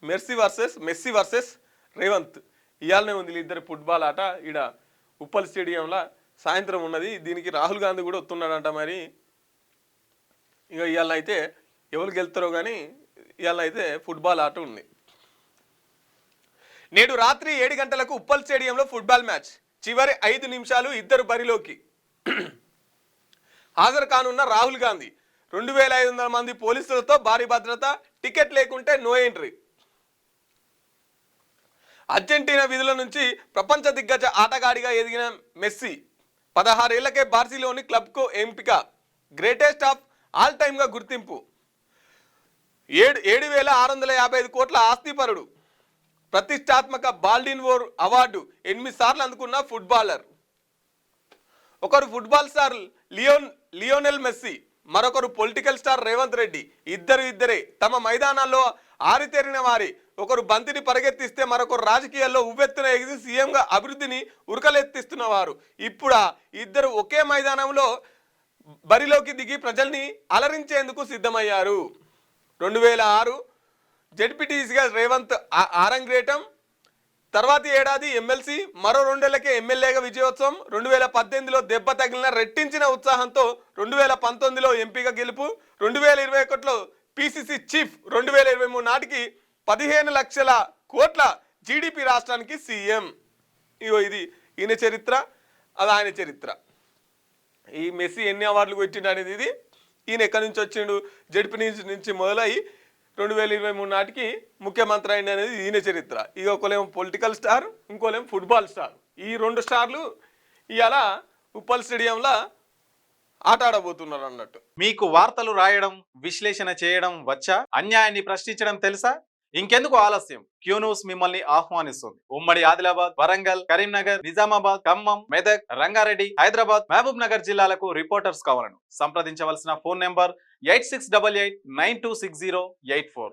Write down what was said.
Messy versus Revanth ఇయాలనే ఉంది ఇద్దరు football ఆట ఈడ ఉప్పల్ స్టేడియంలో సాయంత్రం ఉన్నది. దీనికి రాహుల్ గాంధీ కూడా వస్తున్నాడంట. మరి ఇక ఇవాళ అయితే ఎవరు గెలుతారో కానీ ఇవాళ అయితే ఫుట్బాల్ ఆట ఉంది. నేడు రాత్రి 7 గంటలకు ఉప్పల్ స్టేడియంలో ఫుట్బాల్ మ్యాచ్. చివరి 5 నిమిషాలు ఇద్దరు బరిలోకి. హాజరు కానున్న రాహుల్ గాంధీ. 2500 మంది పోలీసులతో భారీ భద్రత. టికెట్ లేకుంటే నో ఎంట్రీ. అర్జెంటీనా విధుల నుంచి ప్రపంచ దిగ్గజ ఆటగాడిగా ఎదిగిన మెస్సీ 16 ఏళ్లకే బార్సిలోని క్లబ్కు ఎంపిక. గ్రేటెస్ట్ ఆఫ్ ఆల్ టైమ్గా గుర్తింపు. 7,655 కోట్ల ఆస్తిపరుడు. ప్రతిష్టాత్మక బాల్డిన్వోర్ అవార్డు 8 సార్లు అందుకున్న ఫుట్బాలర్. ఒకరు ఫుట్బాల్ స్టార్ లియోనెల్ మెస్సీ, మరొకరు పొలిటికల్ స్టార్ రేవంత్ రెడ్డి. ఇద్దరే తమ మైదానాల్లో ఆరితేరిన వారి. ఒకరు బంతిని పరిగెత్తిస్తే మరొకరు రాజకీయాల్లో ఉవ్వెత్తున ఎగిసి సీఎంగా అభివృద్ధిని ఉరకలెత్తిస్తున్నవారు. ఇప్పుడు ఇద్దరు ఒకే మైదానంలో బరిలోకి దిగి ప్రజల్ని అలరించేందుకు సిద్ధమయ్యారు. 2006 జెడ్పీటీసీగా రేవంత్ ఆరంగేటం. తర్వాతి ఏడాది ఎమ్మెల్సీ, మరో 2 ఏళ్లకే ఎమ్మెల్యేగా విజయోత్సవం. 2018లో దెబ్బ తగిలిన రెట్టించిన ఉత్సాహంతో 2019లో ఎంపీగా గెలుపు. 2021లో పీసీసీ చీఫ్. 2023 నాటికి 15 లక్షల కోట్ల జీడిపి రాష్ట్రానికి సీఎం. ఇగో ఇది ఈయన చరిత్ర, అది ఆయన చరిత్ర. ఈ మెస్సీ ఎన్ని అవార్డులు కొట్టిండు అనేది ఇది. ఈయన ఎక్కడి నుంచి వచ్చిండు? జడ్పీ నుంచి మొదలై 2023 నాటికి ముఖ్యమంత్రి అయింది అనేది ఈయన చరిత్ర. ఇక ఒకలేమో పొలిటికల్ స్టార్, ఇంకోలేమో ఫుట్బాల్ స్టార్. ఈ 2 స్టార్లు ఇవాళ ఉప్పల్ స్టేడియంలో ఆట ఆడబోతున్నారు అన్నట్టు. మీకు వార్తలు రాయడం, విశ్లేషణ చేయడం వచ్చా? అన్యాయాన్ని ప్రశ్నించడం తెలుసా? ఇంకెందుకు ఆలస్యం? క్యూ న్యూస్ మిమ్మల్ని ఆహ్వానిస్తుంది. ఉమ్మడి ఆదిలాబాద్, వరంగల్, కరీంనగర్, నిజామాబాద్, ఖమ్మం, మెదక్, రంగారెడ్డి, హైదరాబాద్, మహబూబ్ నగర్ జిల్లాలకు రిపోర్టర్స్ కావాలను సంప్రదించవలసిన ఫోన్ నెంబర్ 8688926084.